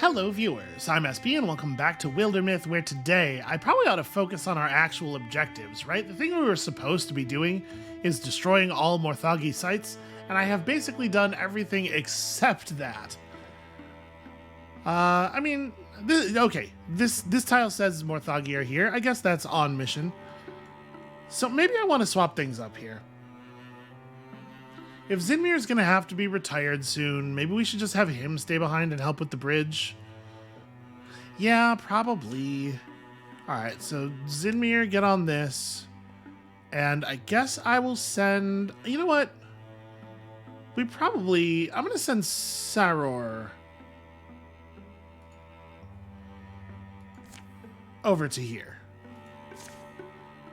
Hello viewers, I'm SB and welcome back to Wildermyth, where today I probably ought to focus on our actual objectives, right? The thing we were supposed to be doing is destroying all Morthagi sites, and I have basically done everything except that. This tile says Morthagi are here. I guess that's on mission. So maybe I want to swap things up here. If Zinmir is going to have to be retired soon, maybe we should just have him stay behind and help with the bridge. Yeah, probably. Alright, so Zinmir, get on this. And I guess I will send... You know what? I'm going to send Saror over to here.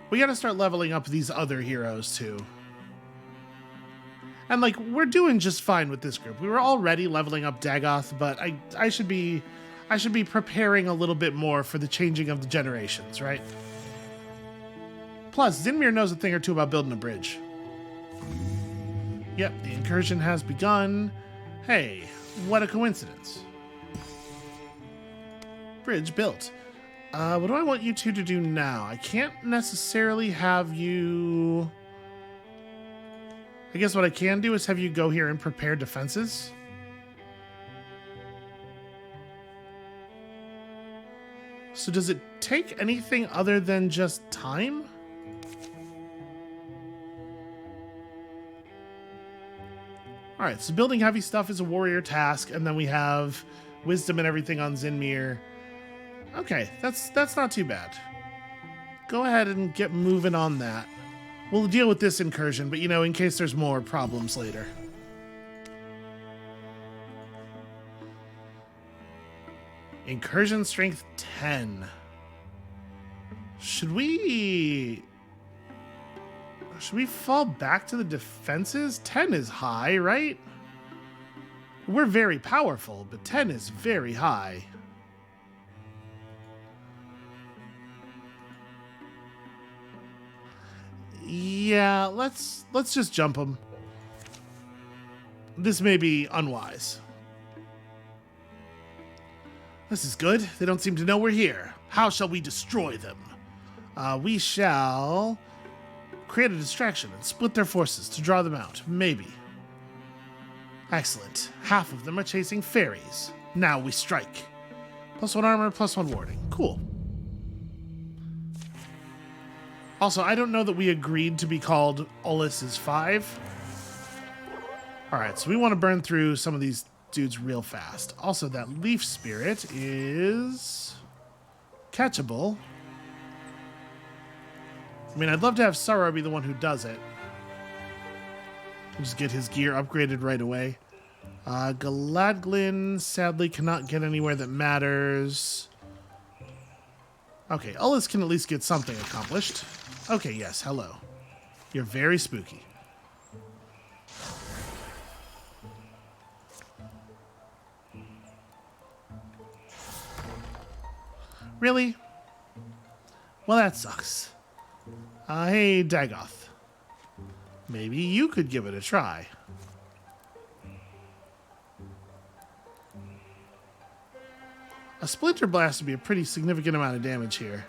We got to start leveling up these other heroes, too. And, like, we're doing just fine with this group. We were already leveling up Dagoth, but I should be preparing a little bit more for the changing of the generations, right? Plus, Zinmir knows a thing or two about building a bridge. Yep, the incursion has begun. Hey, what a coincidence. Bridge built. What do I want you two to do now? I can't necessarily have you... I guess what I can do is have you go here and prepare defenses. So does it take anything other than just time? Alright, so building heavy stuff is a warrior task, and then we have wisdom and everything on Zinmir. Okay, that's not too bad. Go ahead and get moving on that. We'll deal with this incursion, but, you know, in case there's more problems later. Incursion strength 10. Should we fall back to the defenses? 10 is high, right? We're very powerful, but 10 is very high. Yeah, let's just jump them. This may be unwise. This is good. They don't seem to know we're here. How shall we destroy them? We shall create a distraction and split their forces to draw them out. Maybe. Excellent. Half of them are chasing fairies. Now we strike. +1 armor, +1 warding. Cool. Also, I don't know that we agreed to be called Olis's 5. Alright, so we want to burn through some of these dudes real fast. Also, that leaf spirit is catchable. I mean, I'd love to have Saror be the one who does it. Just get his gear upgraded right away. Galadglin sadly cannot get anywhere that matters. Okay, Ulis can at least get something accomplished. Okay, yes, hello. You're very spooky. Really? Well, that sucks. Hey, Dagoth. Maybe you could give it a try. A splinter blast would be a pretty significant amount of damage here.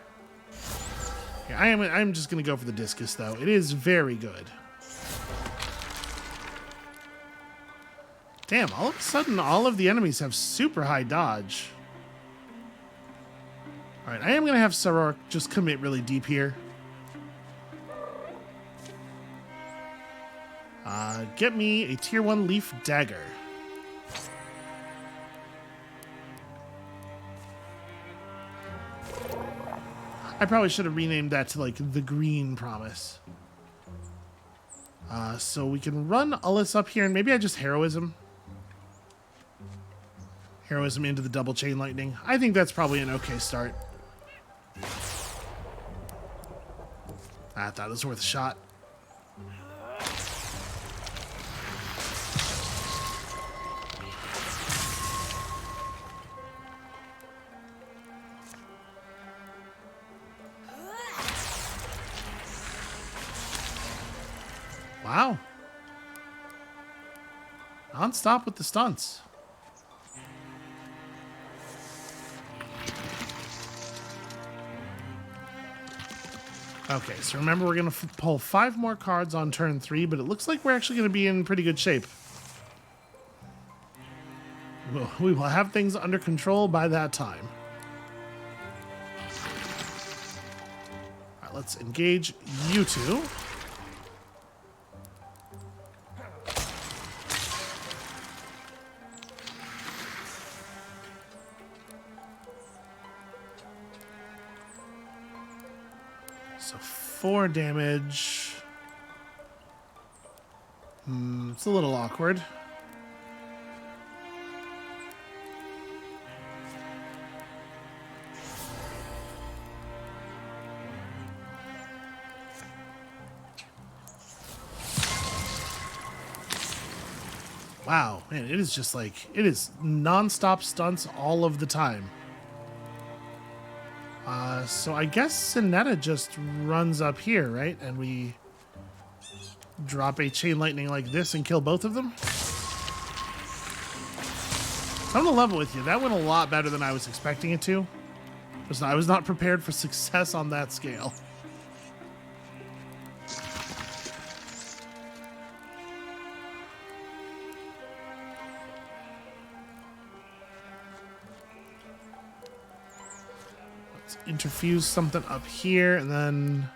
Yeah, I'm just going to go for the discus, though. It is very good. Damn, all of a sudden, all of the enemies have super high dodge. Alright, I am going to have Saror just commit really deep here. Get me a tier 1 leaf dagger. I probably should have renamed that to, like, the Green Promise. So we can run Ulis up here, and maybe I just Heroism. Heroism into the double chain lightning. I think that's probably an okay start. I thought it was worth a shot. Wow. Non-stop with the stunts. Okay, so remember we're going to pull 5 more cards on turn 3, but it looks like we're actually going to be in pretty good shape. We will have things under control by that time. All right, let's engage you two. So 4 damage. It's a little awkward. Wow, man, it is just like, it is non-stop stunts all of the time. So I guess Sinetta just runs up here, right? And we drop a chain lightning like this and kill both of them? I'm gonna level with you. That went a lot better than I was expecting it to. I was not prepared for success on that scale. Interfuse something up here, and then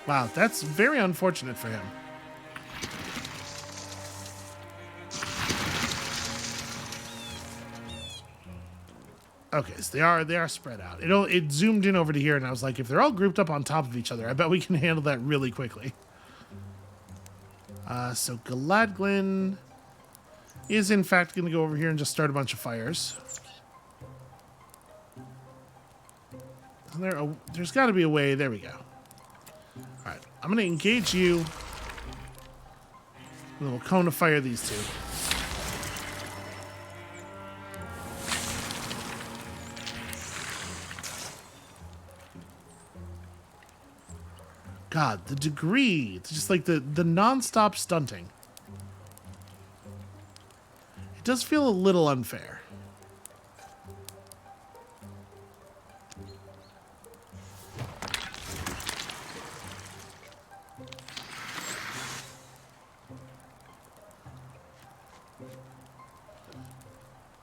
wow, that's very unfortunate for him. Okay, so they are spread out. It zoomed in over to here, and I was like, if they're all grouped up on top of each other, I bet we can handle that really quickly. So Galadglin is in fact going to go over here and just start a bunch of fires. There's got to be a way. There we go. All right, I'm going to engage you. A little cone of fire these two. God, the degree, it's just like the non-stop stunting. It does feel a little unfair.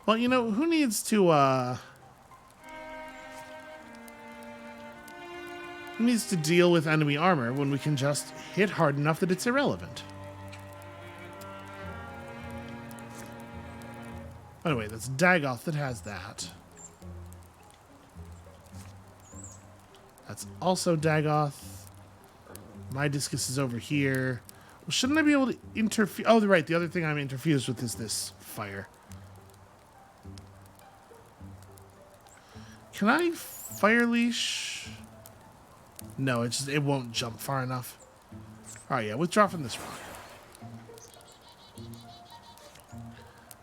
Well, you know, who needs to deal with enemy armor when we can just hit hard enough that it's irrelevant? By the way, that's Dagoth that has that. That's also Dagoth. My discus is over here. Well, shouldn't I be able to interfere? Oh, right. The other thing I'm interfused with is this fire. Can I fire leash? No, it won't jump far enough. All right, yeah, withdraw from this rock.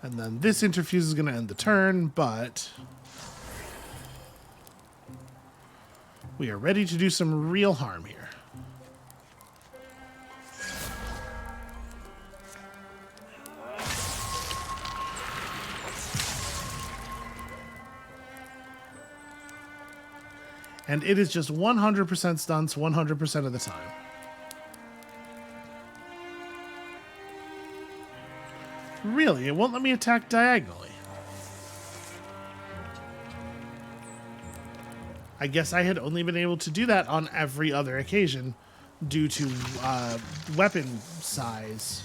And then this interfuse is going to end the turn, but we are ready to do some real harm here. And it is just 100% stunts 100% of the time. Really? It won't let me attack diagonally. I guess I had only been able to do that on every other occasion due to weapon size.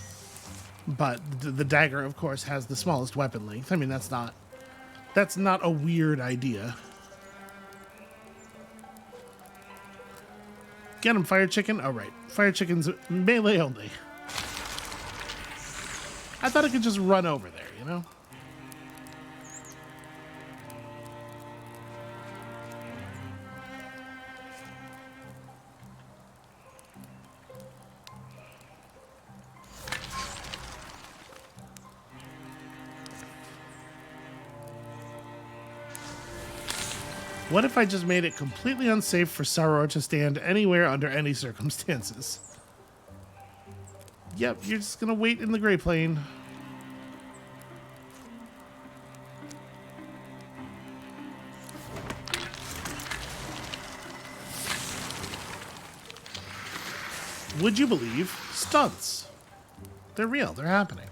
But the dagger, of course, has the smallest weapon length. I mean, that's not a weird idea. Get him, Fire Chicken. Oh, right. Fire Chicken's melee only. I thought it could just run over there, you know? What if I just made it completely unsafe for Soror to stand anywhere under any circumstances? Yep, you're just gonna wait in the Grey Plane. would you believe, stunts. They're real. They're happening.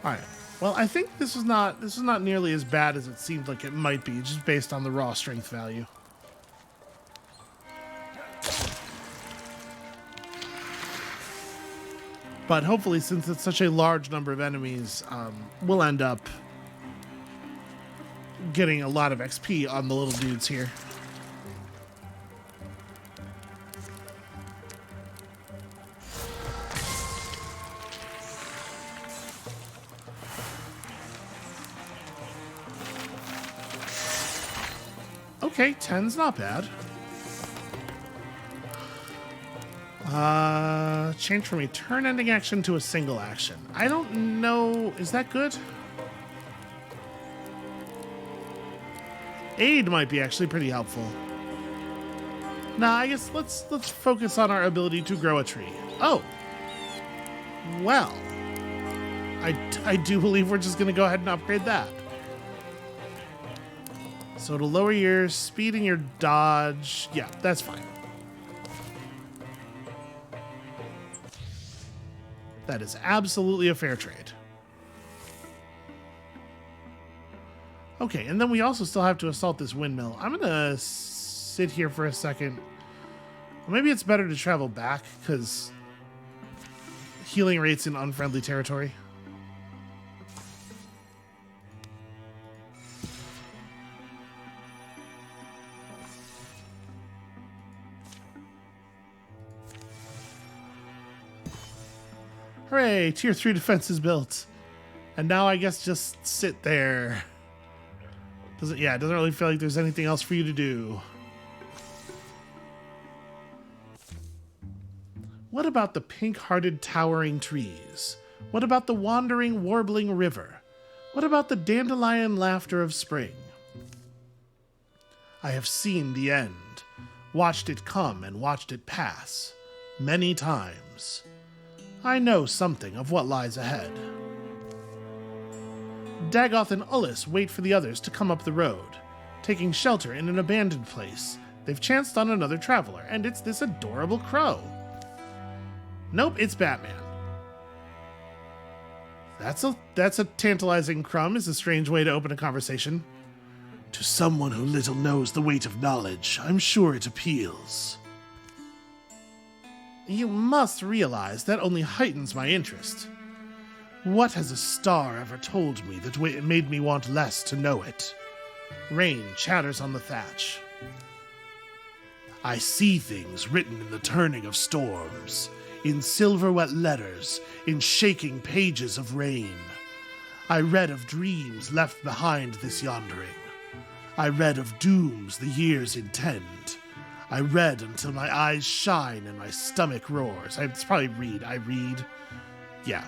All right. Well, I think this is not nearly as bad as it seemed like it might be, just based on the raw strength value. But hopefully, since it's such a large number of enemies, we'll end up getting a lot of XP on the little dudes here. Okay, 10's not bad. Change from a turn-ending action to a single action. I don't know. Is that good? Aid might be actually pretty helpful. Nah, I guess let's focus on our ability to grow a tree. Oh. Well. I do believe we're just going to go ahead and upgrade that. So it'll lower your speed and your dodge. Yeah, that's fine. That is absolutely a fair trade. Okay, and then we also still have to assault this windmill. I'm going to sit here for a second. Maybe it's better to travel back, because healing rates in unfriendly territory. Hooray! Tier 3 defense is built. And now I guess just sit there. It doesn't really feel like there's anything else for you to do. What about the pink-hearted towering trees? What about the wandering, warbling river? What about the dandelion laughter of spring? I have seen the end, watched it come and watched it pass, many times. I know something of what lies ahead. Dagoth and Ullus wait for the others to come up the road. Taking shelter in an abandoned place, they've chanced on another traveler, and it's this adorable crow. Nope, it's Batman. That's a tantalizing crumb, is a strange way to open a conversation. To someone who little knows the weight of knowledge, I'm sure it appeals. You must realize that only heightens my interest. What has a star ever told me that made me want less to know it? Rain chatters on the thatch. I see things written in the turning of storms, in silver-wet letters, in shaking pages of rain. I read of dreams left behind this yondering. I read of dooms the years intend. I read until my eyes shine and my stomach roars. It's probably read. I read. Yeah,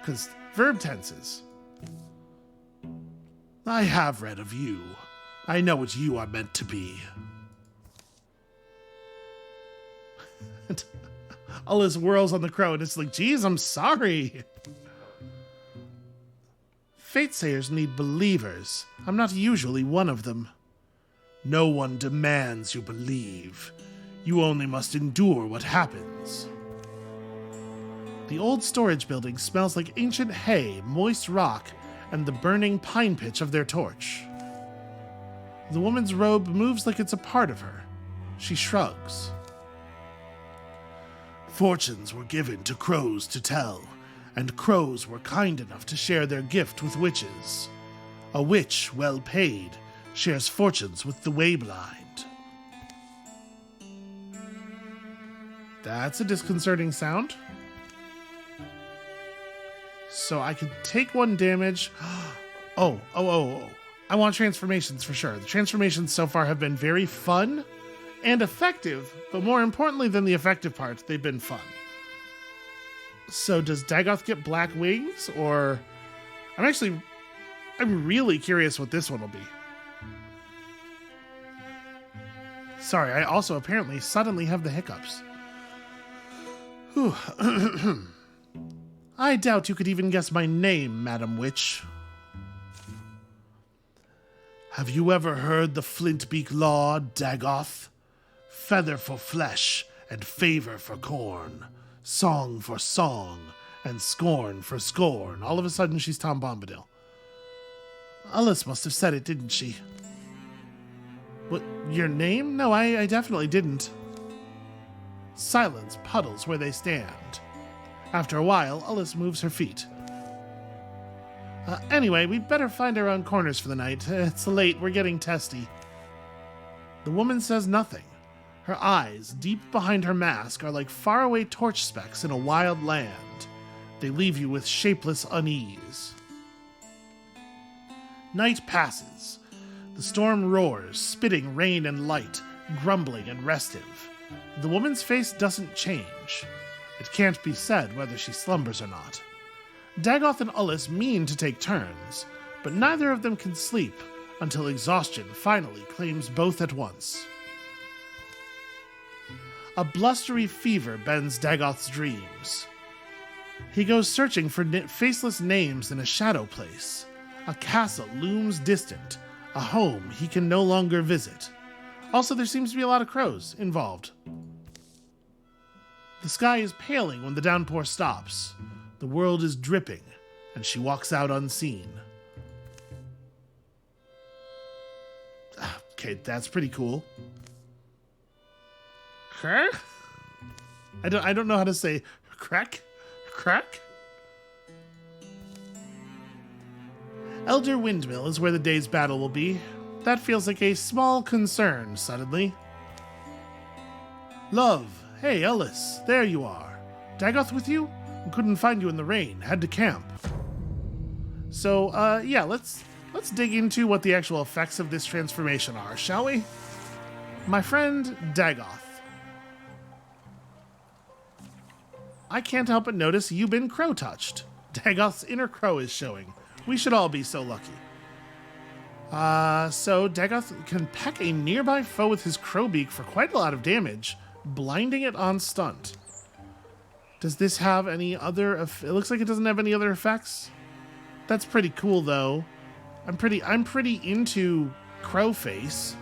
because verb tenses. I have read of you. I know what you are meant to be. All his whirls on the crow, and it's like, geez, I'm sorry. Fatesayers need believers. I'm not usually one of them. No one demands you believe. You only must endure what happens. The old storage building smells like ancient hay, moist rock, and the burning pine pitch of their torch. The woman's robe moves like it's a part of her. She shrugs. Fortunes were given to crows to tell, and crows were kind enough to share their gift with witches. A witch, well paid, shares fortunes with the wayblind. That's a disconcerting sound. So I could take 1 damage. Oh. I want transformations for sure. The transformations so far have been very fun and effective, but more importantly than the effective part, they've been fun. So does Dagoth get black wings, or... I'm really curious what this one will be. Sorry, I also apparently suddenly have the hiccups. Whew. I doubt you could even guess my name, Madam Witch. Have you ever heard the Flintbeak Law, Dagoth? Feather for flesh, and favor for corn. Song for song, and scorn for scorn. All of a sudden, she's Tom Bombadil. Alice must have said it, didn't she? What, your name? No, I definitely didn't. Silence puddles where they stand. After a while, Alice moves her feet. Anyway, we'd better find our own corners for the night. It's late, we're getting testy. The woman says nothing. Her eyes, deep behind her mask, are like faraway torch specks in a wild land. They leave you with shapeless unease. Night passes. The storm roars, spitting rain and light, grumbling and restive. The woman's face doesn't change. It can't be said whether she slumbers or not. Dagoth and Ullus mean to take turns, but neither of them can sleep until exhaustion finally claims both at once. A blustery fever bends Dagoth's dreams. He goes searching for faceless names in a shadow place. A castle looms distant, a home he can no longer visit. Also, there seems to be a lot of crows involved. The sky is paling when the downpour stops. The world is dripping, and she walks out unseen. Okay, that's pretty cool. Huh? I don't know how to say crack. Crack? Elder Windmill is where the day's battle will be. That feels like a small concern, suddenly. Love, hey, Ellis, there you are. Dagoth with you? Couldn't find you in the rain, had to camp. So, yeah, let's dig into what the actual effects of this transformation are, shall we? My friend Dagoth. I can't help but notice you've been crow-touched. Dagoth's inner crow is showing. We should all be so lucky. So Dagoth can peck a nearby foe with his crow beak for quite a lot of damage, blinding it on stunt. Does this have any other... It looks like it doesn't have any other effects. That's pretty cool, though. I'm pretty into crow face.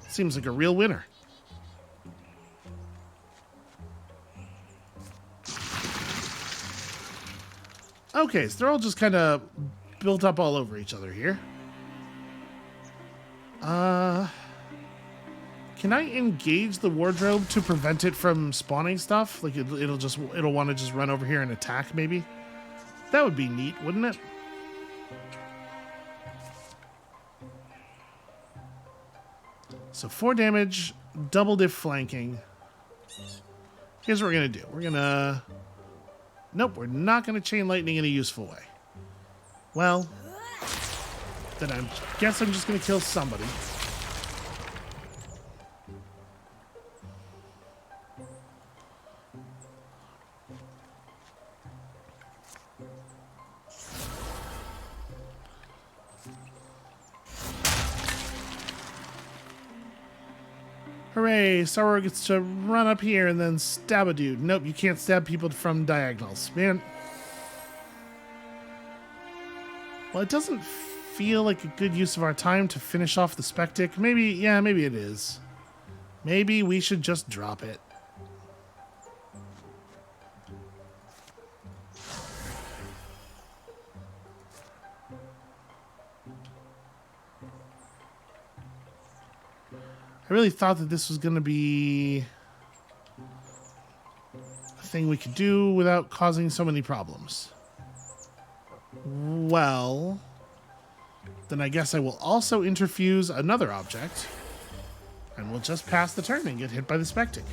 Seems like a real winner. Okay, so they're all just kind of built up all over each other here. Can I engage the wardrobe to prevent it from spawning stuff? Like it'll want to just run over here and attack, maybe? That would be neat, wouldn't it? So 4 damage, double diff flanking. Here's what we're gonna do. We're gonna... Nope, we're not going to chain lightning in a useful way. Well, then I guess I'm just going to kill somebody. Hooray, Sorrow gets to run up here and then stab a dude. Nope, you can't stab people from diagonals. Man. Well, it doesn't feel like a good use of our time to finish off the Spectic. Maybe, yeah, maybe it is. Maybe we should just drop it. I really thought that this was going to be a thing we could do without causing so many problems. Well, then I guess I will also interfuse another object, and we'll just pass the turn and get hit by the Spectic.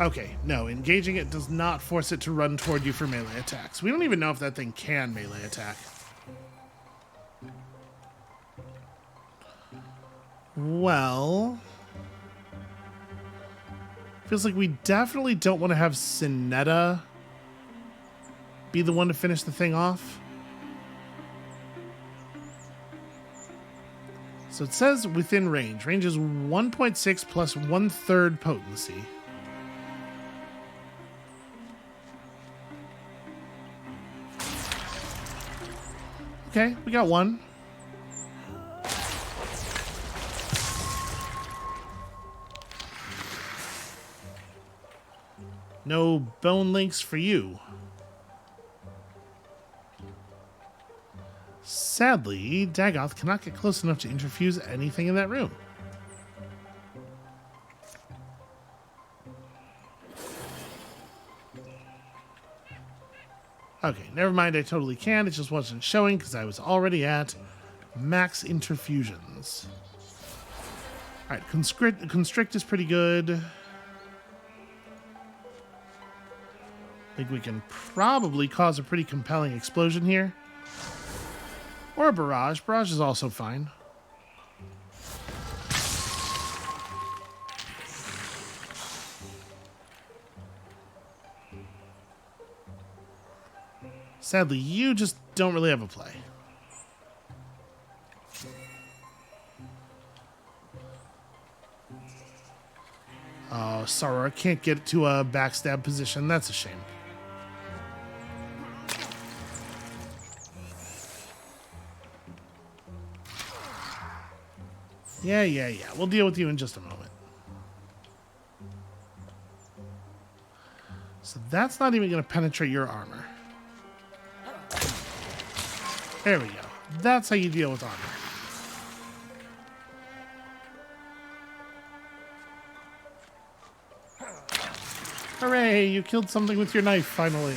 Okay, no, engaging it does not force it to run toward you for melee attacks. We don't even know if that thing can melee attack. Well, feels like we definitely don't want to have Sinetta be the one to finish the thing off. So it says within range. Range is 1.6 plus 1/3 potency. Okay, we got one. No bone links for you. Sadly, Dagoth cannot get close enough to interfuse anything in that room. Okay, never mind, I totally can. It just wasn't showing because I was already at max interfusions. Alright, constrict is pretty good. I think we can probably cause a pretty compelling explosion here. Or a barrage. Barrage is also fine. Sadly, you just don't really have a play. Oh, sorry, I can't get to a backstab position. That's a shame. Yeah. We'll deal with you in just a moment. So that's not even going to penetrate your armor. There we go. That's how you deal with armor. Hooray! You killed something with your knife, finally.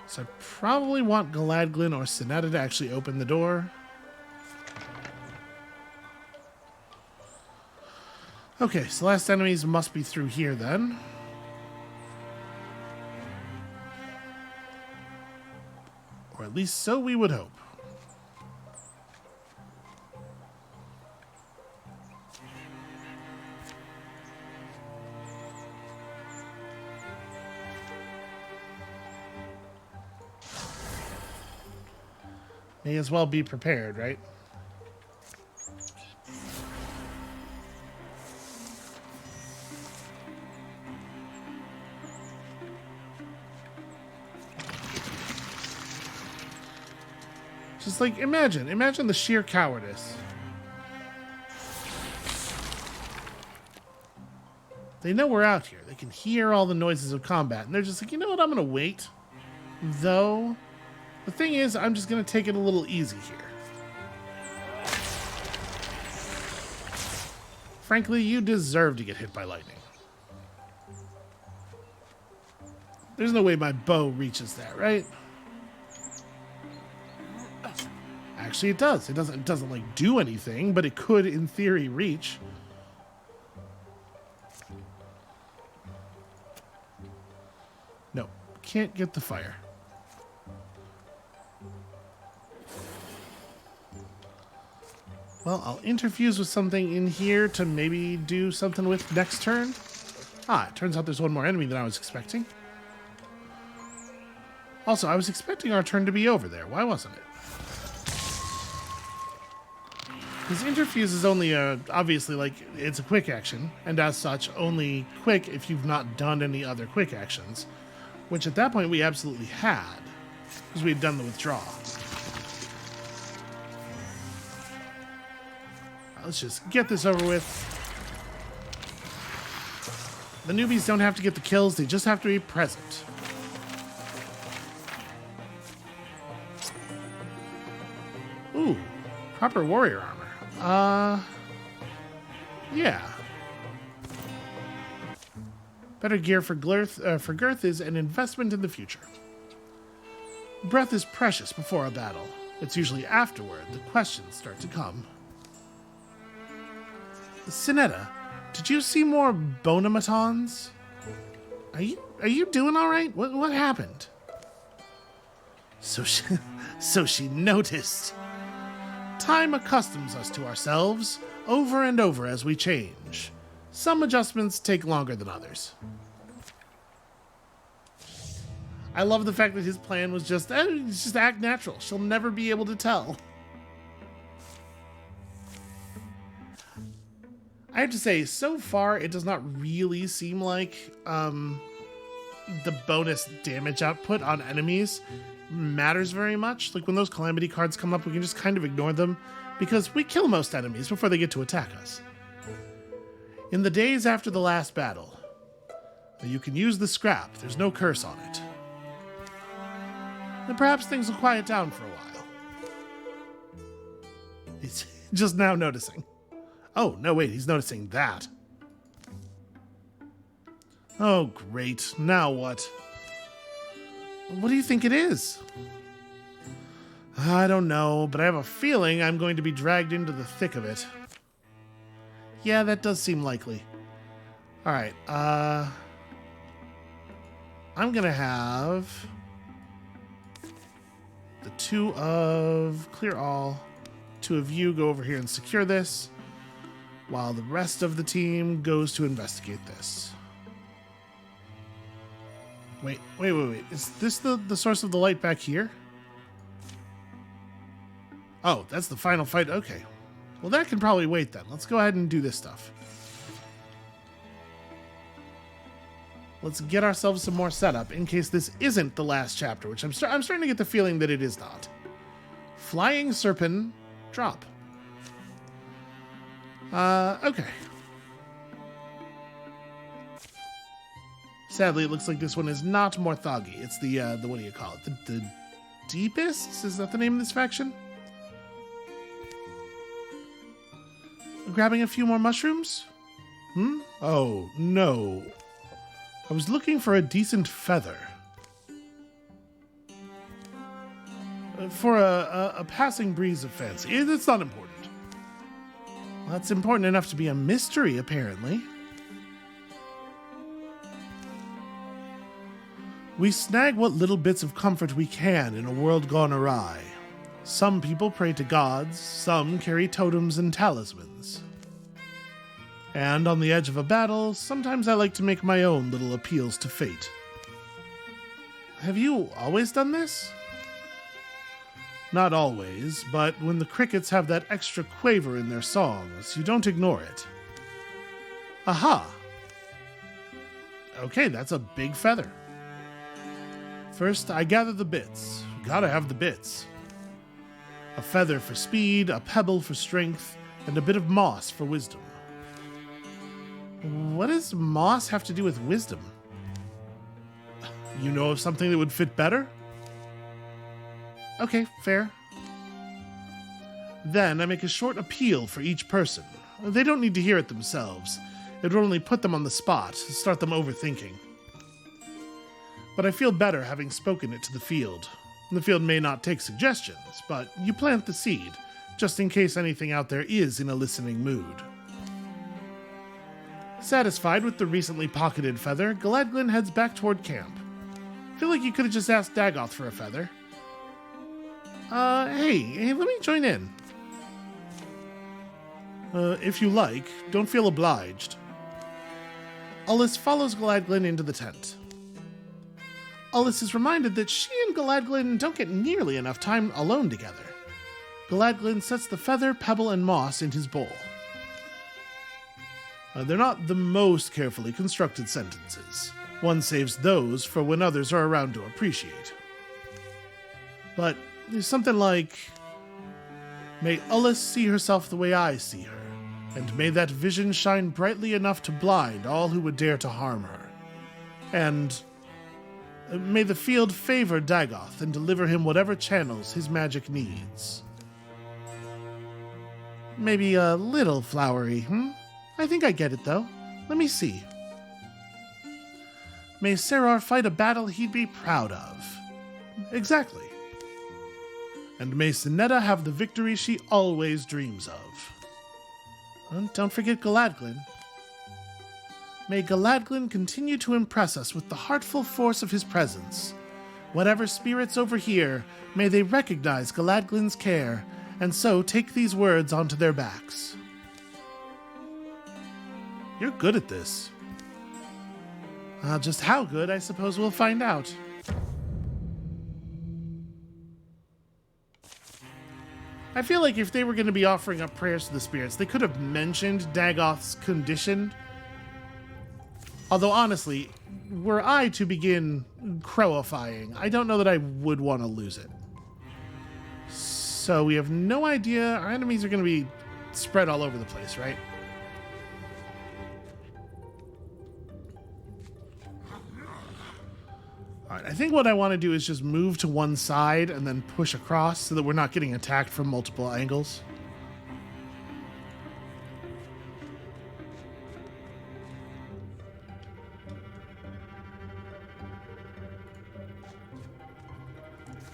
So I probably want Galadglin or Sinetta to actually open the door. Okay, so last enemies must be through here then. Or at least so we would hope. May as well be prepared, right? Just like, imagine the sheer cowardice. They know we're out here. They can hear all the noises of combat, and they're just like, you know what, I'm gonna wait. Though, the thing is, I'm just gonna take it a little easy here. Frankly, you deserve to get hit by lightning. There's no way my bow reaches that, right? Actually, it does. It doesn't like do anything, but it could, in theory, reach. No, can't get the fire. Well, I'll interfuse with something in here to maybe do something with next turn. Ah, it turns out there's one more enemy than I was expecting. Also, I was expecting our turn to be over there. Why wasn't it? Because interfuse is only obviously, like, it's a quick action, and as such, only quick if you've not done any other quick actions, which at that point we absolutely had, because we had done the withdrawal. Let's just get this over with. The newbies don't have to get the kills, they just have to be present. Ooh, proper warrior armor. Yeah. Better gear for girth is an investment in the future. Breath is precious before a battle. It's usually afterward the questions start to come. Sinetta, did you see more bonomatons? Are you doing all right? What happened? So she noticed. Time accustoms us to ourselves, over and over as we change. Some adjustments take longer than others. I love the fact that his plan was just act natural. She'll never be able to tell. I have to say, so far, it does not really seem like the bonus damage output on enemies matters very much. Like when those calamity cards come up, we can just kind of ignore them because we kill most enemies before they get to attack us. In the days after the last battle, you can use the scrap. There's no curse on it. And perhaps things will quiet down for a while. He's just now noticing. Oh, no, wait, he's noticing that. Oh, great. Now what? What do you think it is? I don't know, but I have a feeling I'm going to be dragged into the thick of it. Yeah, that does seem likely. Alright, I'm gonna have the two of clear all. Two of you go over here and secure this, while the rest of the team goes to investigate this. Wait. Is this the source of the light back here? Oh, that's the final fight. Okay. Well, that can probably wait then. Let's go ahead and do this stuff. Let's get ourselves some more setup in case this isn't the last chapter, which I'm starting to get the feeling that it is not. Flying Serpent drop. Okay. Sadly, it looks like this one is not Morthagi. It's the what do you call it? The Deepists? Is that the name of this faction? Grabbing a few more mushrooms? Oh, no. I was looking for a decent feather. For a passing breeze of fancy. It's not important. Well, that's important enough to be a mystery, apparently. We snag what little bits of comfort we can in a world gone awry. Some people pray to gods, some carry totems and talismans. And on the edge of a battle, sometimes I like to make my own little appeals to fate. Have you always done this? Not always, but when the crickets have that extra quaver in their songs, you don't ignore it. Aha! Okay, that's a big feather. First, I gather the bits. Gotta have the bits. A feather for speed, a pebble for strength, and a bit of moss for wisdom. What does moss have to do with wisdom? You know of something that would fit better? Okay, fair. Then I make a short appeal for each person. They don't need to hear it themselves. It would only put them on the spot, start them overthinking. But I feel better having spoken it to the field. The field may not take suggestions, but you plant the seed, just in case anything out there is in a listening mood. Satisfied with the recently pocketed feather, Galadglin heads back toward camp. Feel like you could have just asked Dagoth for a feather. Hey, let me join in. If you like, don't feel obliged. Ullus follows Galadglin into the tent. Ullus is reminded that she and Galadglin don't get nearly enough time alone together. Galadglin sets the feather, pebble, and moss in his bowl. They're not the most carefully constructed sentences. One saves those for when others are around to appreciate. But there's something like, may Ullus see herself the way I see her, and may that vision shine brightly enough to blind all who would dare to harm her. And may the field favor Dagoth and deliver him whatever channels his magic needs. Maybe a little flowery, I think I get it, though. Let me see. May Serar fight a battle he'd be proud of. Exactly. And may Sinetta have the victory she always dreams of. And don't forget Galadglin. May Galadglin continue to impress us with the heartful force of his presence. Whatever spirits over here, may they recognize Galadglin's care, and so take these words onto their backs. You're good at this. Just how good, I suppose we'll find out. I feel like if they were going to be offering up prayers to the spirits, they could have mentioned Dagoth's condition. Although, honestly, were I to begin crowifying, I don't know that I would want to lose it. So we have no idea. Our enemies are going to be spread all over the place, right? All right, I think what I want to do is just move to one side and then push across so that we're not getting attacked from multiple angles.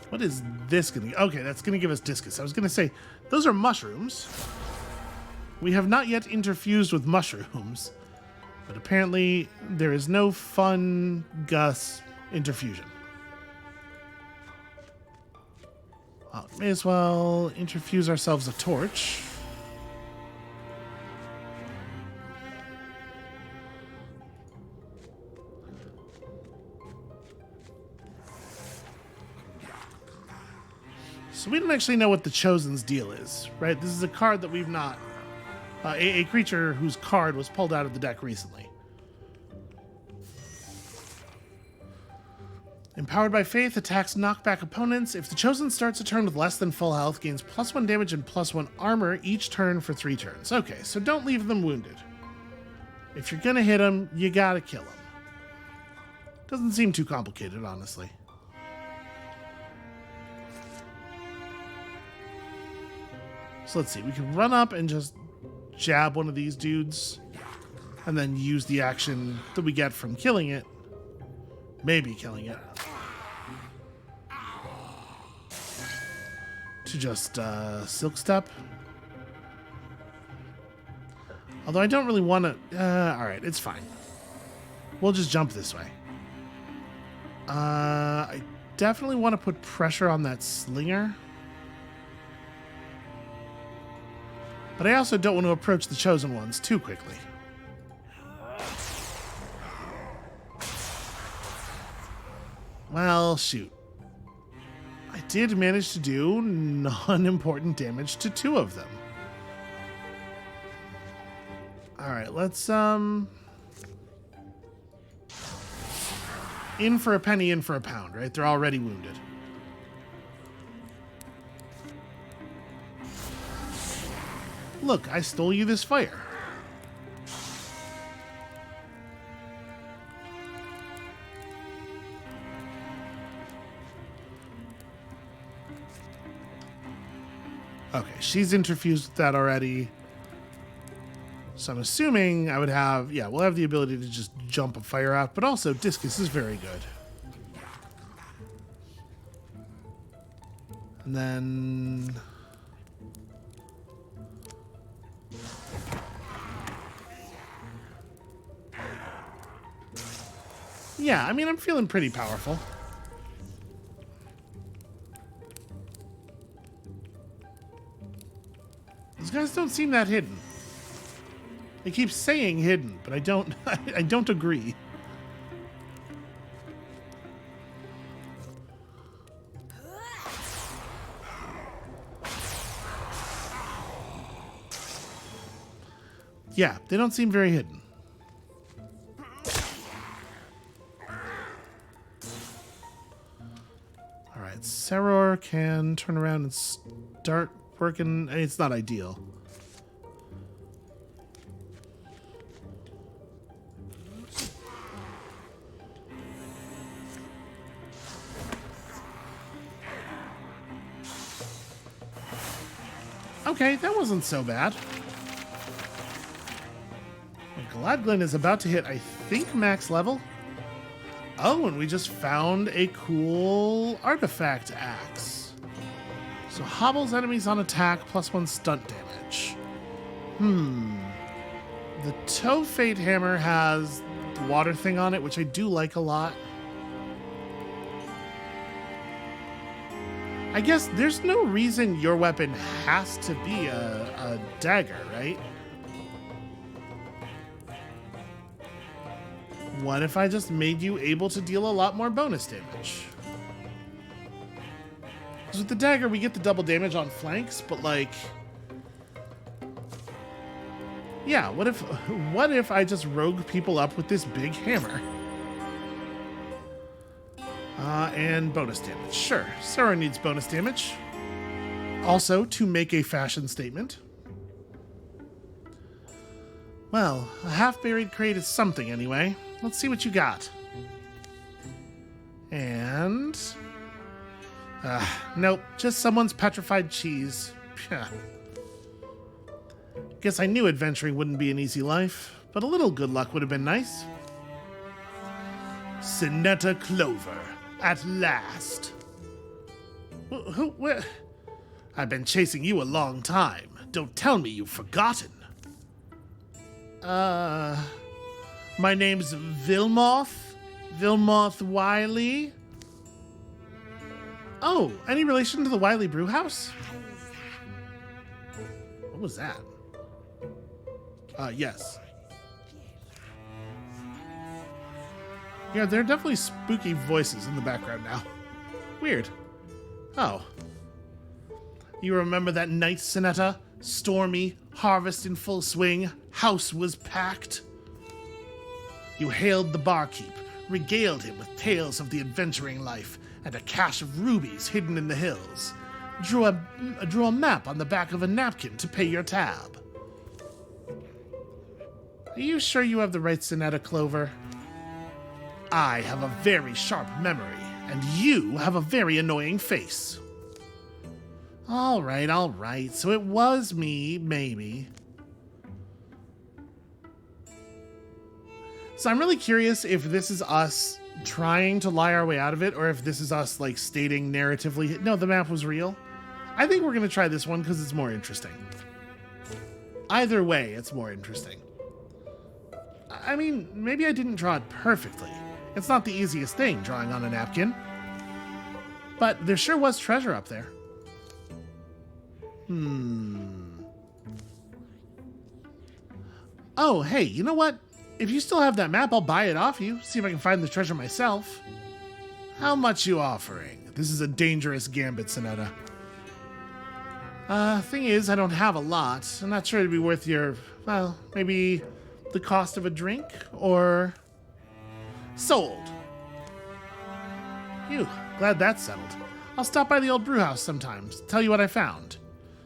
What is this going to... Okay, that's going to give us discus. I was going to say, those are mushrooms. We have not yet interfused with mushrooms. But apparently, there is no fungus interfusion. Well, may as well interfuse ourselves a torch. So we don't actually know what the Chosen's deal is, right? This is a card that we've not... a creature whose card was pulled out of the deck recently. Empowered by Faith, attacks knock back opponents. If the Chosen starts a turn with less than full health, gains +1 damage and +1 armor each turn for 3 turns. Okay, so don't leave them wounded. If you're gonna hit them, you gotta kill them. Doesn't seem too complicated, honestly. So let's see, we can run up and just jab one of these dudes and then use the action that we get from killing it. Maybe killing it. To just silk step. Although I don't really want to... Alright, it's fine. We'll just jump this way. I definitely want to put pressure on that slinger. But I also don't want to approach the Chosen Ones too quickly. Well, shoot. I did manage to do non-important damage to 2 of them. Alright, let's, in for a penny, in for a pound, right? They're already wounded. Look, I stole you this fire. Okay, she's interfused with that already. So I'm assuming I would have... Yeah, we'll have the ability to just jump a fire out, but also discus is very good. And then... Yeah, I mean, I'm feeling pretty powerful. These guys don't seem that hidden. They keep saying hidden, but I don't I don't agree. Yeah, they don't seem very hidden. Alright, Seror can turn around and start working. It's not ideal. Okay, that wasn't so bad. Gladglin is about to hit, I think, max level. Oh, and we just found a cool artifact axe. So hobbles enemies on attack, +1 stunt damage. The Toe Fate Hammer has the water thing on it, which I do like a lot. I guess there's no reason your weapon has to be a dagger, right? What if I just made you able to deal a lot more bonus damage? Because with the dagger, we get the double damage on flanks, but like... Yeah, what if I just rogue people up with this big hammer? And bonus damage. Sure, Sarah needs bonus damage. Also, to make a fashion statement. Well, a half-buried crate is something anyway. Let's see what you got. And... nope, just someone's petrified cheese. Guess I knew adventuring wouldn't be an easy life, but a little good luck would have been nice. Sinetta Clover, at last. Where? I've been chasing you a long time. Don't tell me you've forgotten. My name's Wildermyth. Wildermyth Wiley. Oh, any relation to the Wiley Brewhouse? What was that? Yes. Yeah, there are definitely spooky voices in the background now. Weird. Oh. You remember that night, Sinetta? Stormy, harvest in full swing, house was packed. You hailed the barkeep, regaled him with tales of the adventuring life, and a cache of rubies hidden in the hills. Drew a map on the back of a napkin to pay your tab. Are you sure you have the right Sinetta, Clover? I have a very sharp memory, and you have a very annoying face. All right. So it was me, maybe. So I'm really curious if this is us trying to lie our way out of it, or if this is us, like, stating narratively, no, the map was real. I think we're going to try this one because it's more interesting. Either way, it's more interesting. I mean, maybe I didn't draw it perfectly. It's not the easiest thing, drawing on a napkin. But there sure was treasure up there. Oh, hey, you know what? If you still have that map, I'll buy it off you. See if I can find the treasure myself. How much you offering? This is a dangerous gambit, Sinetta. Thing is, I don't have a lot. I'm not sure it'd be worth your, well, maybe the cost of a drink, or... Sold. Phew, glad that's settled. I'll stop by the old brew house sometimes, tell you what I found.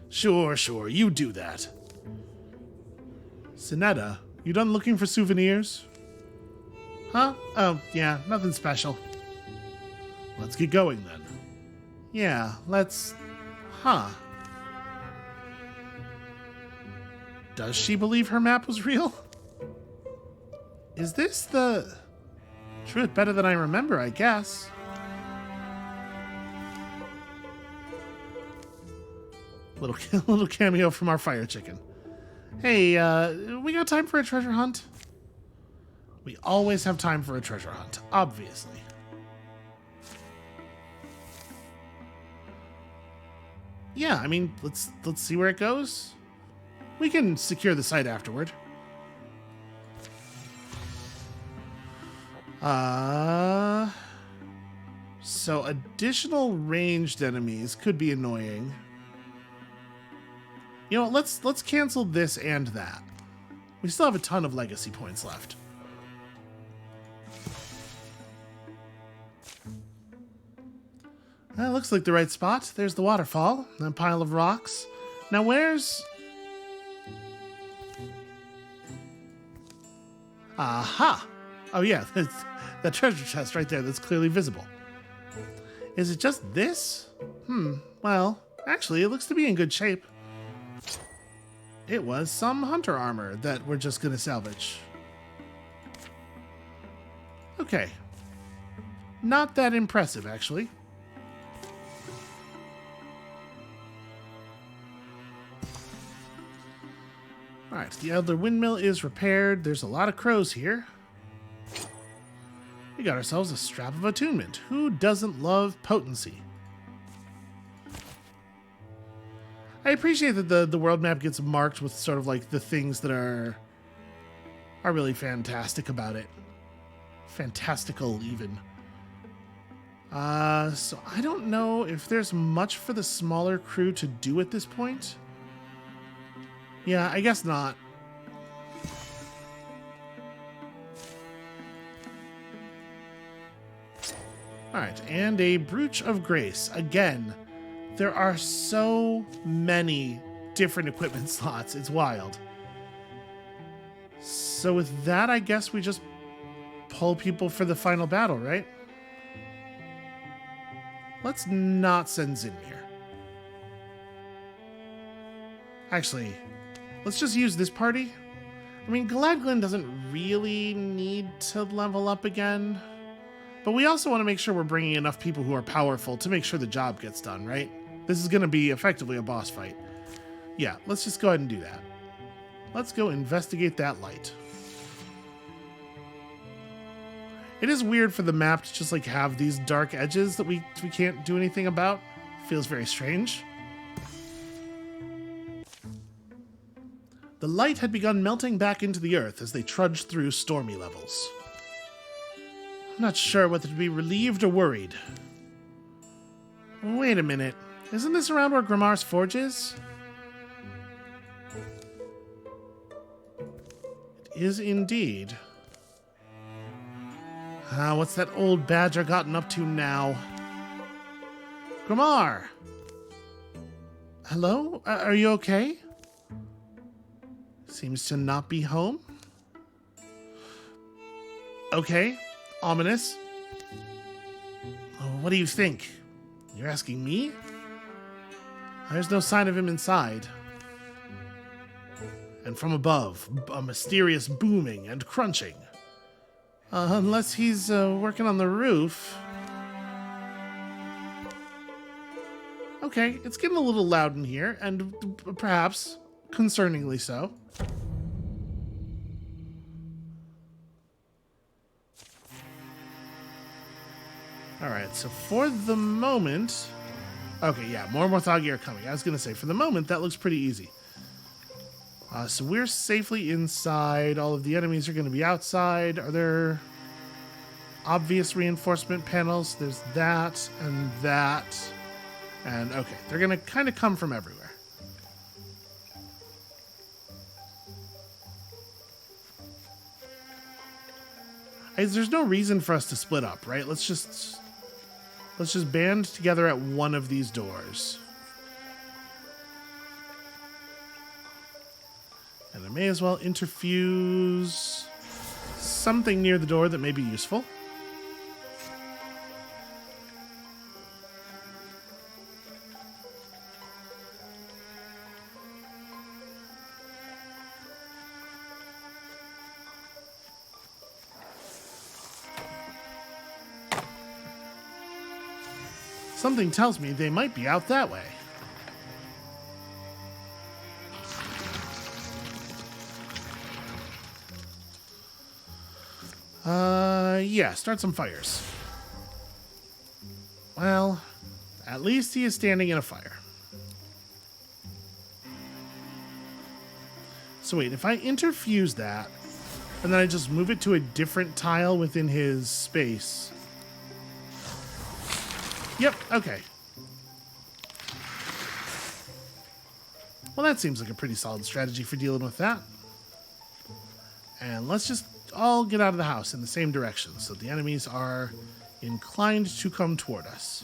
Sure, you do that. Sinetta, you done looking for souvenirs? Huh? Oh, yeah, nothing special. Let's get going then. Yeah, let's... Huh. Does she believe her map was real? Is this the... Truth better than I remember, I guess. Little cameo from our fire chicken. Hey, we got time for a treasure hunt? We always have time for a treasure hunt, obviously. Yeah, I mean, let's see where it goes. We can secure the site afterward. So additional ranged enemies could be annoying. You know what, let's cancel this and that. We still have a ton of legacy points left. That looks like the right spot. There's the waterfall, that pile of rocks. Now where's... Aha! Oh yeah, that treasure chest right there that's clearly visible. Is it just this? Well, actually, it looks to be in good shape. It was some hunter armor that we're just gonna salvage. Okay. Not that impressive, actually. Alright, the Elder Windmill is repaired. There's a lot of crows here. We got ourselves a strap of attunement. Who doesn't love potency? I appreciate that the world map gets marked with sort of like the things that are really fantastic about it. Fantastical, even. So I don't know if there's much for the smaller crew to do at this point. Yeah, I guess not. Alright, and a Brooch of Grace. Again, there are so many different equipment slots. It's wild. So with that, I guess we just pull people for the final battle, right? Let's not send Zinmir. Actually, let's just use this party. I mean, Galadglin doesn't really need to level up again. But we also want to make sure we're bringing enough people who are powerful to make sure the job gets done, right? This is going to be effectively a boss fight. Yeah, let's just go ahead and do that. Let's go investigate that light. It is weird for the map to just like have these dark edges that we can't do anything about. Feels very strange. The light had begun melting back into the earth as they trudged through stormy levels. I'm not sure whether to be relieved or worried. Wait a minute. Isn't this around where Grimar's forge is? It is indeed. What's that old badger gotten up to now? Grimar! Hello? Are you okay? Seems to not be home. Okay. Ominous. What do you think? You're asking me? There's no sign of him inside. And from above, a mysterious booming and crunching. Unless he's working on the roof. Okay, it's getting a little loud in here, and perhaps concerningly so. Alright, so for the moment... Okay, yeah, more Morthagi are coming. I was going to say, for the moment, that looks pretty easy. So we're safely inside. All of the enemies are going to be outside. Are there obvious reinforcement panels? There's that and that. And, okay, they're going to kind of come from everywhere. There's no reason for us to split up, right? Let's just band together at one of these doors. And I may as well interfuse something near the door that may be useful. Something tells me they might be out that way. Yeah, start some fires. Well, at least he is standing in a fire. So wait, if I interfuse that, and then I just move it to a different tile within his space. Yep, okay. Well, that seems like a pretty solid strategy for dealing with that. And let's just all get out of the house in the same direction so the enemies are inclined to come toward us.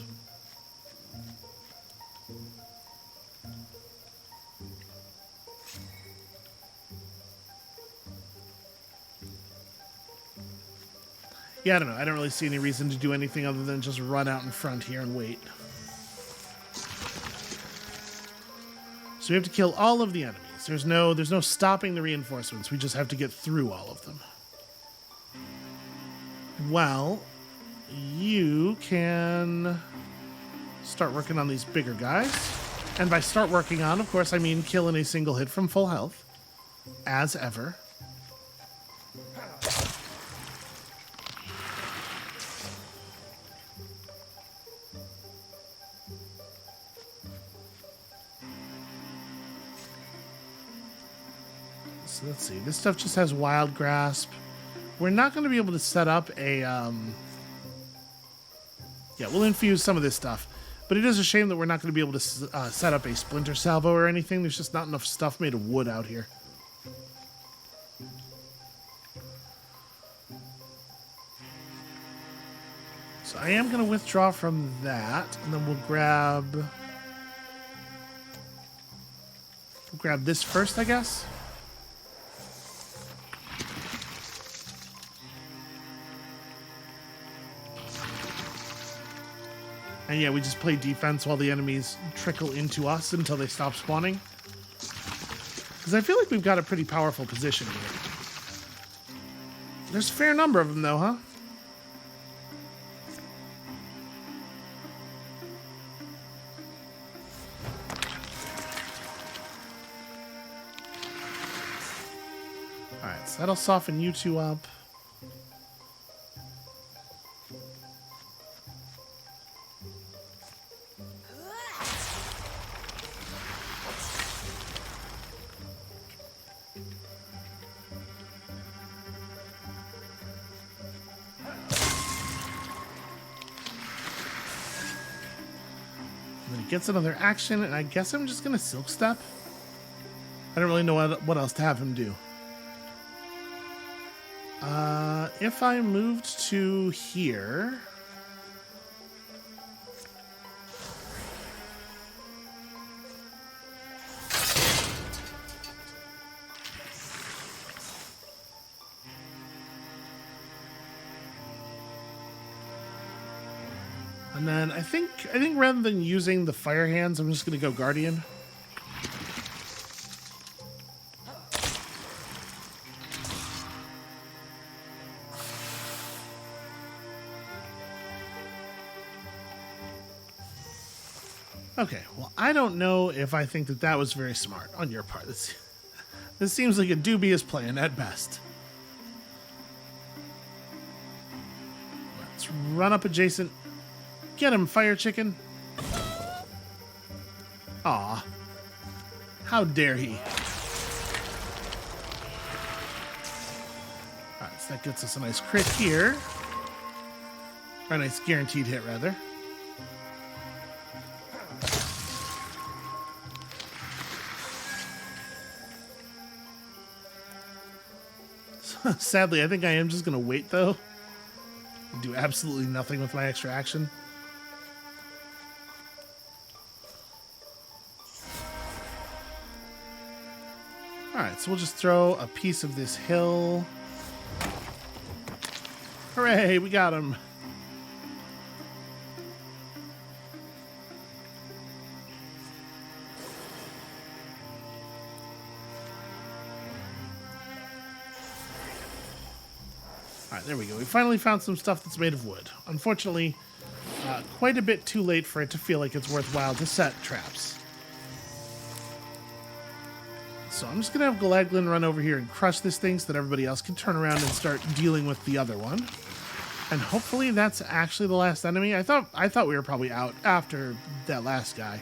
Yeah, I don't know. I don't really see any reason to do anything other than just run out in front here and wait. So we have to kill all of the enemies. There's no stopping the reinforcements. We just have to get through all of them. Well, you can start working on these bigger guys. And by start working on, of course, I mean kill in a single hit from full health. As ever. So let's see. This stuff just has Wild Grasp. We're not going to be able to set up a Yeah, we'll infuse some of this stuff. But it is a shame that we're not going to be able to set up a splinter salvo or anything. There's just not enough stuff made of wood out here. So I am going to withdraw from that, and then we'll grab this first, I guess. And yeah, we just play defense while the enemies trickle into us until they stop spawning. Because I feel like we've got a pretty powerful position here. There's a fair number of them, though, huh? Alright, so that'll soften you two up. Gets another action, and I guess I'm just gonna silk step. I don't really know what else to have him do. If I moved to here, and then I think rather than using the fire hands, I'm just going to go Guardian. Okay, well, I don't know if I think that was very smart on your part. This seems like a dubious plan at best. Let's run up adjacent. Get him, fire chicken. Aw. How dare he. Alright, so that gets us a nice crit here. Or a nice guaranteed hit, rather. Sadly, I think I am just going to wait, though. Do absolutely nothing with my extra action. Alright, so we'll just throw a piece of this hill. Hooray, we got him. Alright, there we go. We finally found some stuff that's made of wood. Unfortunately, quite a bit too late for it to feel like it's worthwhile to set traps. So I'm just going to have Galaglin run over here and crush this thing so that everybody else can turn around and start dealing with the other one. And hopefully that's actually the last enemy. I thought we were probably out after that last guy.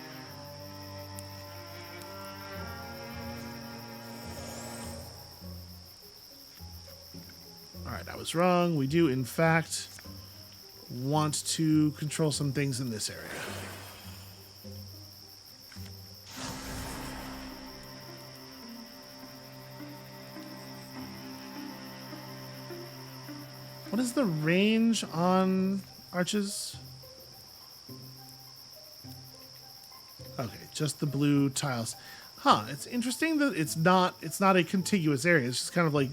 Alright, I was wrong. We do, in fact, want to control some things in this area. What is the range on arches? Okay, just the blue tiles. Huh, it's interesting that it's not a contiguous area. It's just kind of like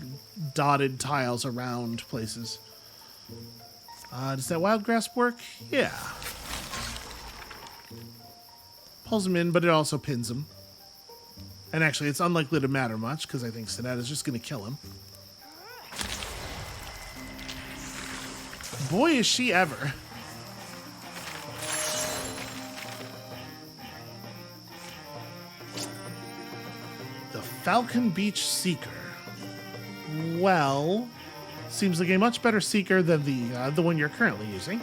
dotted tiles around places. Does that wild grasp work? Yeah. Pulls him in, but it also pins him. And actually, it's unlikely to matter much, because I think Sinette is just going to kill him. Boy, is she ever. The Falcon Beach Seeker. Well, seems like a much better Seeker than the one you're currently using.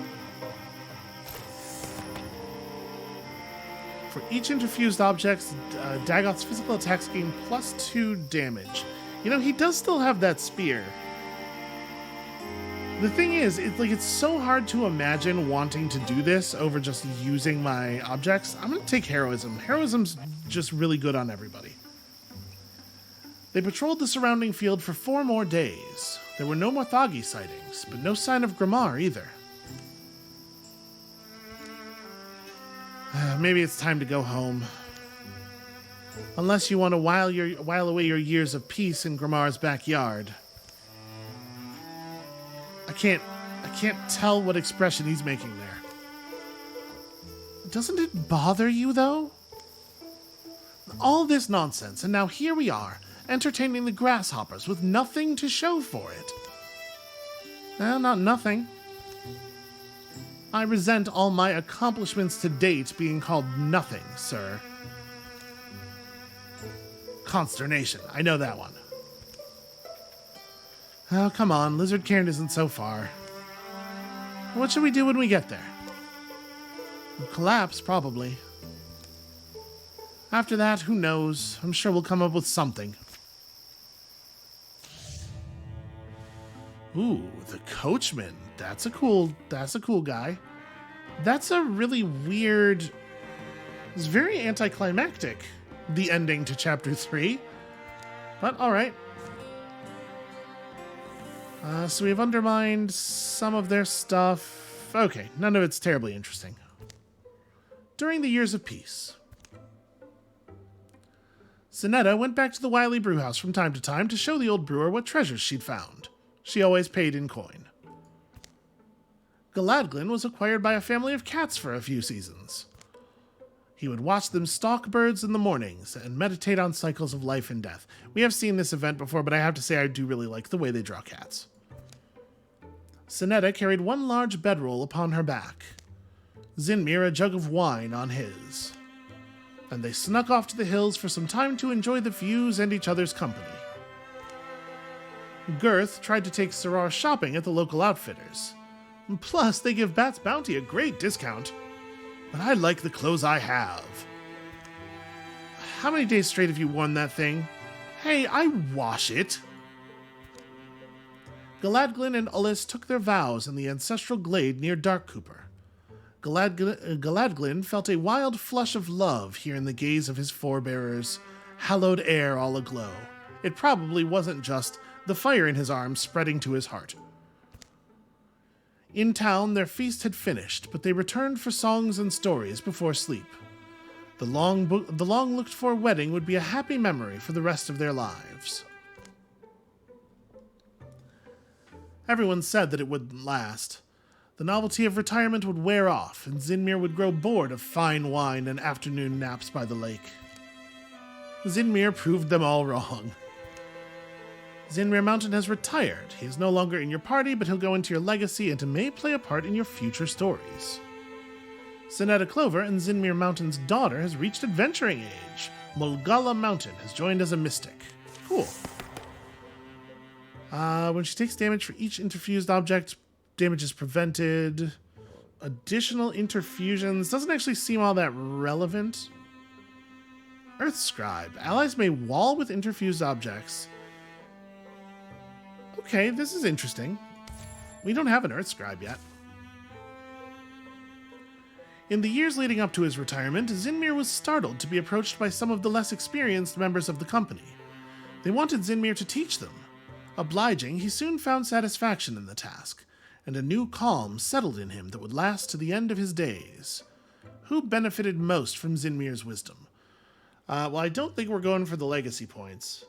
For each interfused object, Dagoth's physical attacks gain +2 damage. You know, he does still have that spear. The thing is, it's so hard to imagine wanting to do this over just using my objects. I'm going to take heroism. Heroism's just really good on everybody. They patrolled the surrounding field for 4 more days. There were no more Thagi sightings, but no sign of Grimmar either. Maybe it's time to go home. Unless you want to while away your years of peace in Grimmar's backyard. I can't tell what expression he's making there. Doesn't it bother you, though? All this nonsense, and now here we are, entertaining the grasshoppers with nothing to show for it. Well, not nothing. I resent all my accomplishments to date being called nothing, sir. Consternation, I know that one. Oh, come on, Lizard Cairn isn't so far. What should we do when we get there? We'll collapse, probably. After that, who knows? I'm sure we'll come up with something. Ooh, the coachman. That's a cool guy. That's a really weird... It's very anticlimactic, the ending to Chapter 3. But, alright. So we've undermined some of their stuff. Okay, none of it's terribly interesting. During the years of peace, Sinetta went back to the Wily Brewhouse from time to time to show the old brewer what treasures she'd found. She always paid in coin. Galadglin was acquired by a family of cats for a few seasons. He would watch them stalk birds in the mornings and meditate on cycles of life and death. We have seen this event before, but I have to say I do really like the way they draw cats. Sinetta carried one large bedroll upon her back, Zinmir a jug of wine on his, and they snuck off to the hills for some time to enjoy the views and each other's company. Girth tried to take Sarar shopping at the local outfitters. Plus, they give Bat's Bounty a great discount. But I like the clothes I have. How many days straight have you worn that thing? Hey, I wash it. Galadglin and Ullus took their vows in the ancestral glade near Darkcooper. Galadglin felt a wild flush of love here in the gaze of his forebearers, hallowed air all aglow. It probably wasn't just the fire in his arms spreading to his heart. In town, their feast had finished, but they returned for songs and stories before sleep. The long-looked-for wedding would be a happy memory for the rest of their lives. Everyone said that it wouldn't last. The novelty of retirement would wear off, and Zinmir would grow bored of fine wine and afternoon naps by the lake. Zinmir proved them all wrong. Zinmir Mountain has retired. He is no longer in your party, but he'll go into your legacy and may play a part in your future stories. Sinetta Clover and Zinmir Mountain's daughter has reached adventuring age. Mulgala Mountain has joined as a mystic. Cool. When she takes damage for each interfused object, damage is prevented. Additional interfusions doesn't actually seem all that relevant. Earth Scribe. Allies may wall with interfused objects. Okay, this is interesting. We don't have an Earth Scribe yet. In the years leading up to his retirement, Zinmir was startled to be approached by some of the less experienced members of the company. They wanted Zinmir to teach them. Obliging, he soon found satisfaction in the task, and a new calm settled in him that would last to the end of his days. Who benefited most from Zinmir's wisdom? Well, I don't think we're going for the legacy points.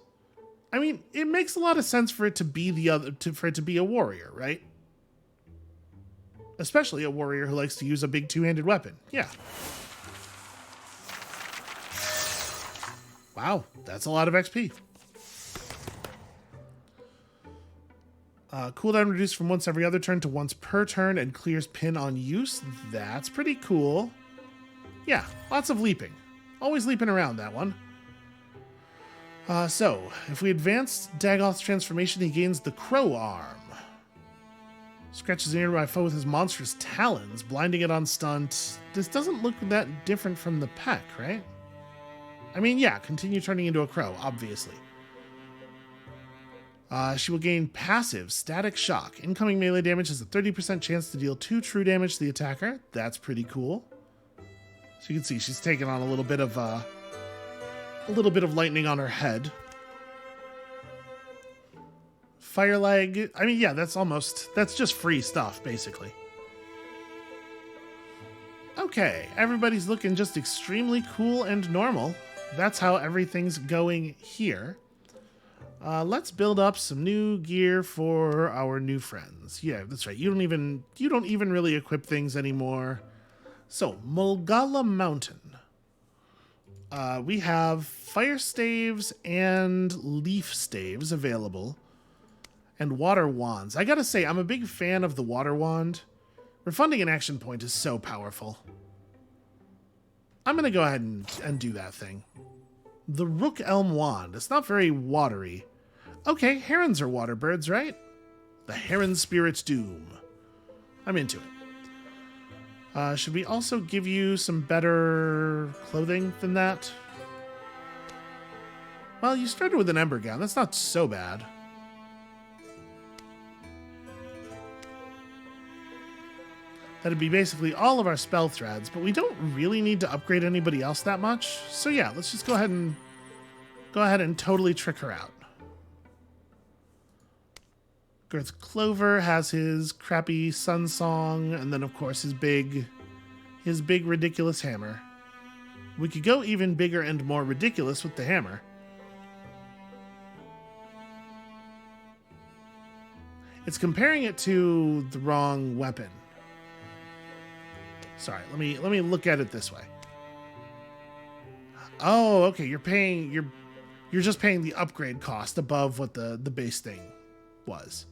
I mean, it makes a lot of sense for it to be for it to be a warrior, right? Especially a warrior who likes to use a big two-handed weapon. Yeah. Wow, that's a lot of XP. Cooldown reduced from once every other turn to once per turn and clears pin on use. That's pretty cool. Yeah, lots of leaping. Always leaping around, that one. So, if we advance Dagoth's transformation, he gains the Crow Arm. Scratches the nearby foe with his monstrous talons, blinding it on stunt. This doesn't look that different from the Peck, right? I mean, yeah, continue turning into a crow, obviously. She will gain passive static shock. Incoming melee damage has a 30% chance to deal 2 true damage to the attacker. That's pretty cool. So you can see she's taking on a little bit of lightning on her head. Fire leg. I mean, yeah, that's just free stuff, basically. Okay, everybody's looking just extremely cool and normal. That's how everything's going here. Let's build up some new gear for our new friends. Yeah, that's right. You don't even really equip things anymore. So, Mulgala Mountain. We have fire staves and leaf staves available. And water wands. I gotta say, I'm a big fan of the water wand. Refunding an action point is so powerful. I'm gonna go ahead and do that thing. The Rook Elm Wand. It's not very watery. Okay, herons are water birds, right? The Heron Spirit Doom. I'm into it. Should we also give you some better clothing than that? Well, you started with an ember gown. That's not so bad. That'd be basically all of our spell threads, but we don't really need to upgrade anybody else that much. So yeah, let's just go ahead and totally trick her out. Girth Clover has his crappy sun song, and then of course his big ridiculous hammer. We could go even bigger and more ridiculous with the hammer. It's comparing it to the wrong weapon. Sorry, let me look at it this way. Oh, okay, you're just paying the upgrade cost above what the base thing was.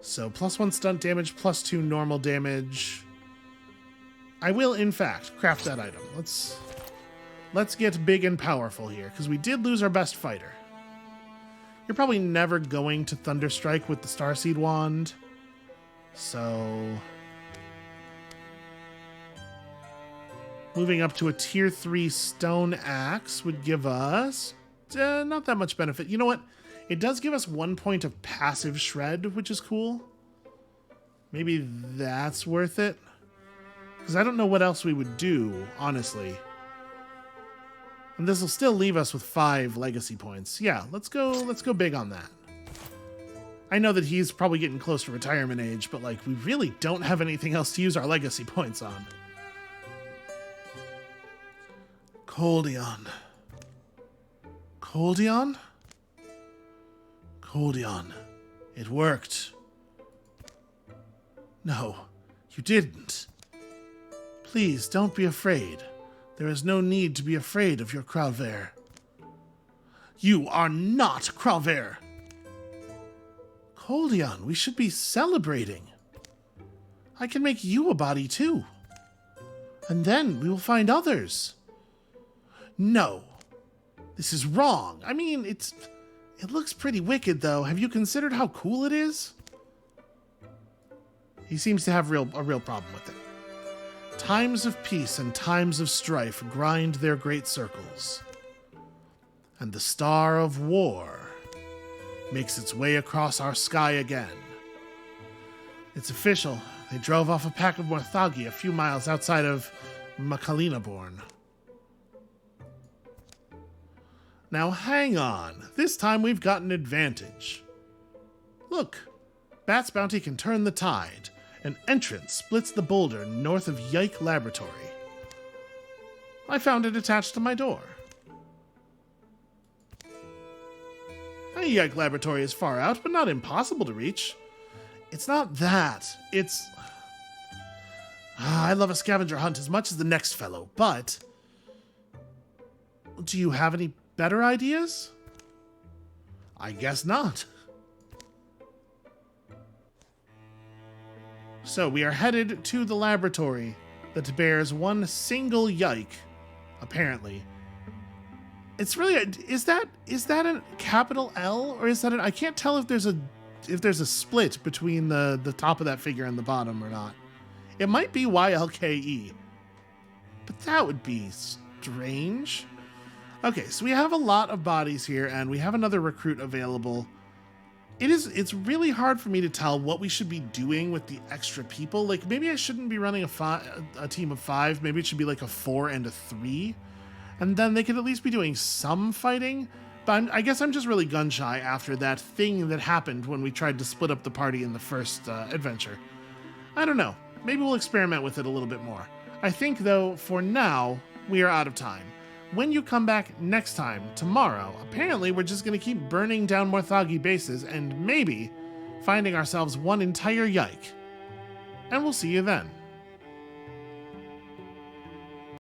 So +1 stunt damage, +2 normal damage. I will, in fact, craft that item. Let's get big and powerful here, because we did lose our best fighter. You're probably never going to Thunderstrike with the Starseed Wand. So moving up to a tier 3 stone axe would give us not that much benefit. You know what? It does give us 1 point of passive shred, which is cool. Maybe that's worth it. Because I don't know what else we would do, honestly. And this will still leave us with 5 legacy points. Yeah, let's go big on that. I know that he's probably getting close to retirement age, but like we really don't have anything else to use our legacy points on. Coldion. Coldion? Coldion. It worked. No, you didn't. Please, don't be afraid. There is no need to be afraid of your Kralver. You are not Kralver! Coldion, we should be celebrating. I can make you a body too. And then we will find others. No. This is wrong. I mean, it looks pretty wicked, though. Have you considered how cool it is? He seems to have a real problem with it. Times of peace and times of strife grind their great circles. And the star of war makes its way across our sky again. It's official. They drove off a pack of Morthagi a few miles outside of Makalinaborn. Now hang on. This time we've got an advantage. Look, Bat's bounty can turn the tide. An entrance splits the boulder north of Yike Laboratory. I found it attached to my door. Yike Laboratory is far out, but not impossible to reach. It's not that. It's... I love a scavenger hunt as much as the next fellow, but... Do you have any better ideas? I guess not. So we are headed to the laboratory that bears one single Yike, apparently. It's really is that a capital L or is that I can't tell if there's a split between the top of that figure and the bottom or not. It might be YLKE, but that would be strange. Okay, so we have a lot of bodies here, and we have another recruit available. It's really hard for me to tell what we should be doing with the extra people. Like, maybe I shouldn't be running a team of 5. Maybe it should be like a 4 and a 3. And then they could at least be doing some fighting. But I guess I'm just really gun-shy after that thing that happened when we tried to split up the party in the first adventure. I don't know. Maybe we'll experiment with it a little bit more. I think, though, for now, we are out of time. When you come back next time, tomorrow, apparently we're just going to keep burning down more Thagi bases and maybe finding ourselves one entire yike. And we'll see you then.